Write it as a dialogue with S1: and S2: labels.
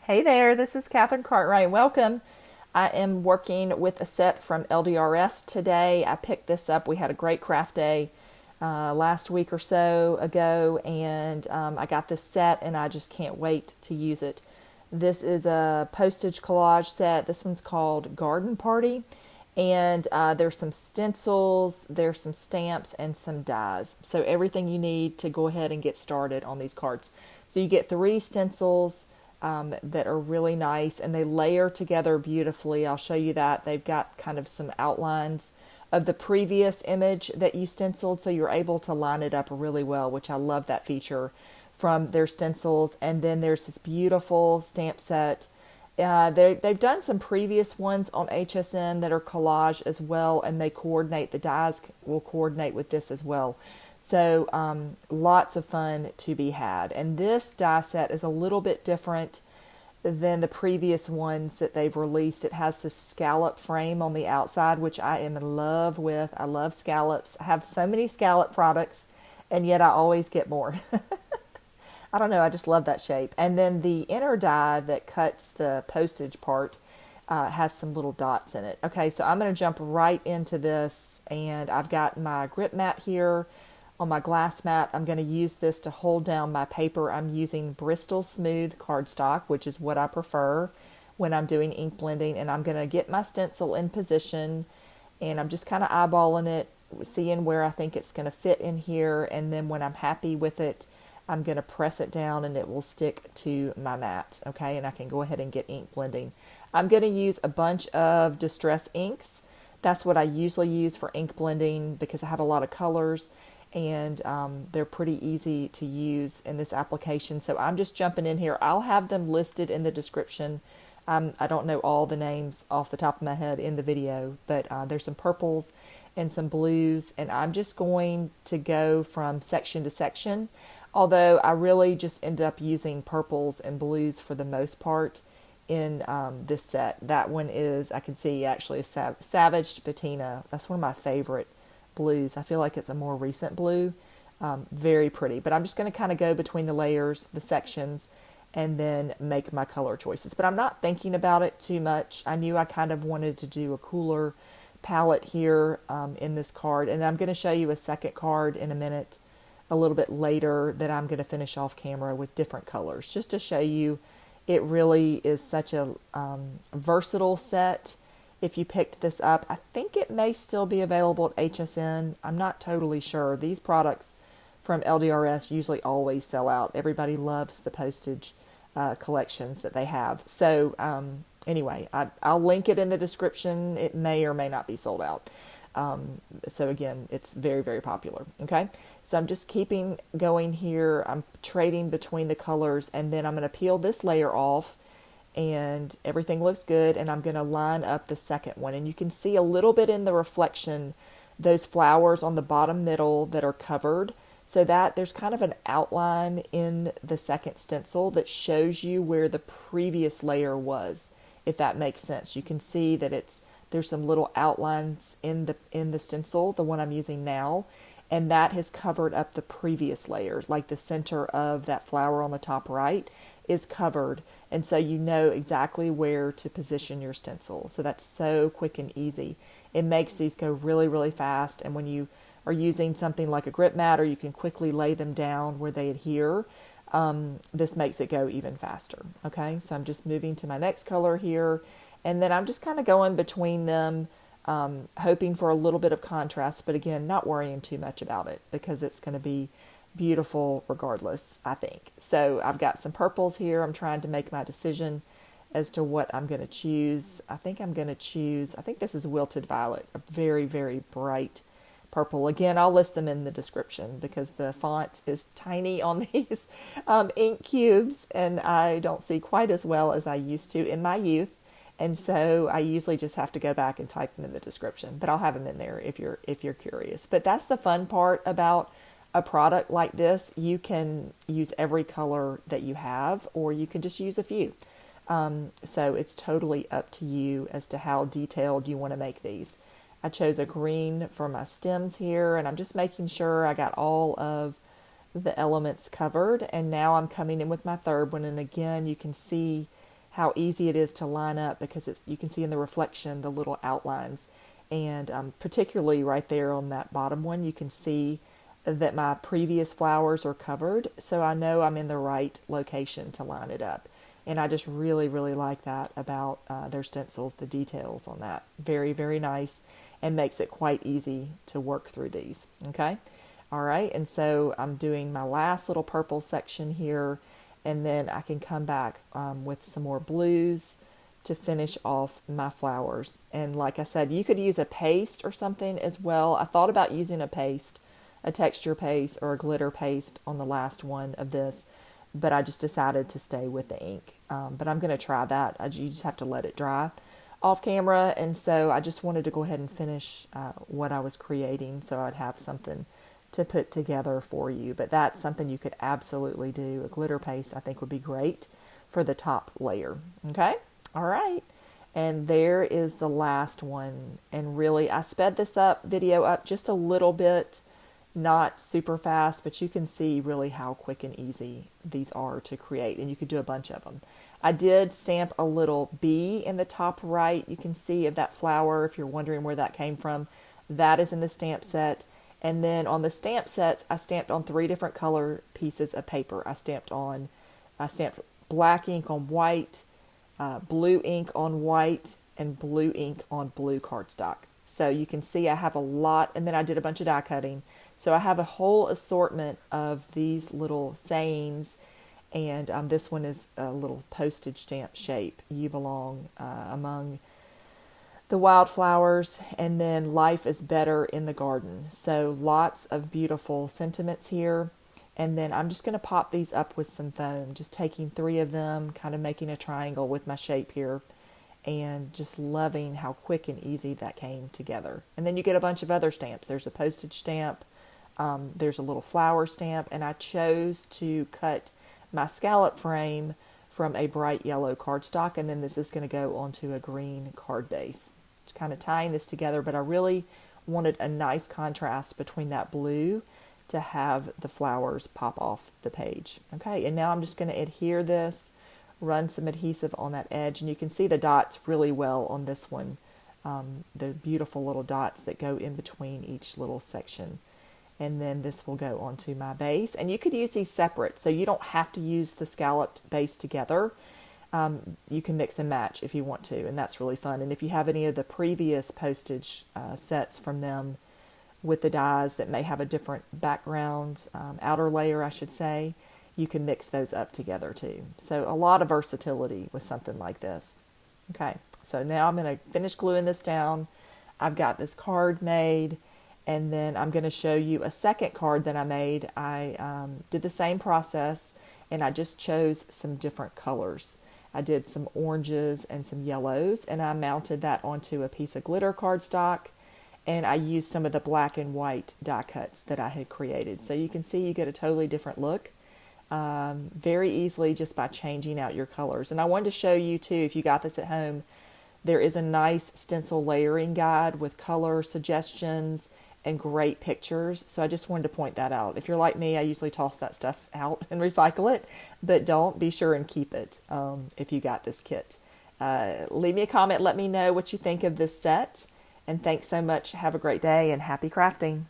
S1: Hey there, this is Katherine Cartwright. Welcome. I am working with a set from LDRS today. I picked this up. We had a great craft day last week or so ago, and I got this set, and I just can't wait to use it. This is a Postage collage set. This one's called Garden Party, and there's some stencils, there's some stamps, and some dies. So everything you need to go ahead and get started on these cards. So you get 3 stencils that are really nice, and they layer together beautifully. I'll show you that. They've got kind of some outlines of the previous image that you stenciled, so you're able to line it up really well, which I love that feature from their stencils. And then there's this beautiful stamp set. They've done some previous ones on HSN that are collage as well, and they coordinate. The dies will coordinate with this as well. So lots of fun to be had. And this die set is a little bit different than the previous ones that they've released. It has this scallop frame on the outside, which I am in love with. I love scallops. I have so many scallop products, and yet I always get more. I don't know, I just love that shape. And then the inner die that cuts the postage part has some little dots in it. Okay, so I'm going to jump right into this, and I've got my grip mat here. On my glass mat, I'm going to use this to hold down my paper. I'm using Bristol Smooth cardstock, which is what I prefer when I'm doing ink blending. And I'm going to get my stencil in position, and I'm just kind of eyeballing it, seeing where I think it's going to fit in here. And then when I'm happy with it, I'm going to press it down, and it will stick to my mat. Okay, and I can go ahead and get ink blending. I'm going to use a bunch of Distress inks. That's what I usually use for ink blending because I have a lot of colors, and they're pretty easy to use in this application. So I'm just jumping in here. I'll have them listed in the description. I don't know all the names off the top of my head in the video, but there's some purples and some blues, and I'm just going to go from section to section, although I really just ended up using purples and blues for the most part in this set. That one is, I can see actually a Savaged Patina. That's one of my favorite blues. I feel like it's a more recent blue. Very pretty. But I'm just going to kind of go between the layers, the sections, and then make my color choices. But I'm not thinking about it too much. I knew I kind of wanted to do a cooler palette here in this card. And I'm going to show you a second card in a minute, a little bit later, that I'm going to finish off camera with different colors, just to show you it really is such a versatile set. If you picked this up, I think it may still be available at HSN. I'm not totally sure. These products from LDRS usually always sell out. Everybody loves the postage collections that they have. So anyway, I'll link it in the description. It may or may not be sold out. So again, it's very, very popular. Okay, so I'm just keeping going here. I'm trading between the colors, and then I'm going to peel this layer off, and everything looks good, and I'm going to line up the second one. And you can see a little bit in the reflection those flowers on the bottom middle that are covered, so that there's kind of an outline in the second stencil that shows you where the previous layer was, if that makes sense. You can see that there's some little outlines in the stencil, the one I'm using now, and that has covered up the previous layer. Like the center of that flower on the top right is covered, and so you know exactly where to position your stencil. So that's so quick and easy. It makes these go really, really fast, and when you are using something like a grip mat, or you can quickly lay them down where they adhere, this makes it go even faster. Okay, so I'm just moving to my next color here, and then I'm just kind of going between them, hoping for a little bit of contrast, but again, not worrying too much about it because it's going to be beautiful regardless, I think. So I've got some purples here. I'm trying to make my decision as to what I'm going to choose. I think this is Wilted Violet, a very, very bright purple. Again, I'll list them in the description because the font is tiny on these ink cubes, and I don't see quite as well as I used to in my youth. And so I usually just have to go back and type them in the description, but I'll have them in there if you're curious. But that's the fun part about a product like this. You can use every color that you have, or you can just use a few. So it's totally up to you as to how detailed you want to make these. I chose a green for my stems here, and I'm just making sure I got all of the elements covered. And now I'm coming in with my third one, and again, you can see how easy it is to line up, because you can see in the reflection the little outlines. And particularly right there on that bottom one, you can see that my previous flowers are covered, so I know I'm in the right location to line it up. And I just really, really like that about their stencils, the details on that. Very, very nice, and makes it quite easy to work through these. Okay? All right, and so I'm doing my last little purple section here, and then I can come back with some more blues to finish off my flowers. And like I said, you could use a paste or something as well. I thought about using a paste, a texture paste or a glitter paste on the last one of this, but I just decided to stay with the ink. But I'm going to try that. You just have to let it dry off camera, and so I just wanted to go ahead and finish what I was creating so I'd have something to put together for you. But that's something you could absolutely do. A glitter paste I think would be great for the top layer. Okay? All right. And there is the last one. And really, I sped this video up just a little bit, not super fast, but you can see really how quick and easy these are to create. And you could do a bunch of them. I did stamp a little bee in the top right. You can see of that flower, if you're wondering where that came from. That is in the stamp set. And then on the stamp sets, I stamped on 3 different color pieces of paper. I stamped black ink on white, blue ink on white, and blue ink on blue cardstock. So you can see I have a lot, and then I did a bunch of die cutting. So I have a whole assortment of these little sayings, and this one is a little postage stamp shape. You belong among the wildflowers, and then life is better in the garden. So lots of beautiful sentiments here. And then I'm just going to pop these up with some foam, just taking 3 of them, kind of making a triangle with my shape here, and just loving how quick and easy that came together. And then you get a bunch of other stamps. There's a postage stamp, there's a little flower stamp, and I chose to cut my scallop frame from a bright yellow cardstock, and then this is going to go onto a green card base. Just kind of tying this together, but I really wanted a nice contrast between that blue to have the flowers pop off the page. Okay, and now I'm just going to adhere this, run some adhesive on that edge, and you can see the dots really well on this one, the beautiful little dots that go in between each little section. And then this will go onto my base, and you could use these separate, so you don't have to use the scalloped base together. You can mix and match if you want to, and that's really fun. And if you have any of the previous postage sets from them with the dies that may have a different background, outer layer I should say, you can mix those up together too. So a lot of versatility with something like this. Okay, so now I'm going to finish gluing this down. I've got this card made, and then I'm going to show you a second card that I made. I did the same process, and I just chose some different colors. I did some oranges and some yellows, and I mounted that onto a piece of glitter cardstock, and I used some of the black and white die cuts that I had created. So you can see you get a totally different look very easily just by changing out your colors. And I wanted to show you too, if you got this at home, there is a nice stencil layering guide with color suggestions and great pictures. So I just wanted to point that out. If you're like me, I usually toss that stuff out and recycle it, but don't, be sure and keep it if you got this kit. Leave me a comment, let me know what you think of this set. And thanks so much. Have a great day and happy crafting.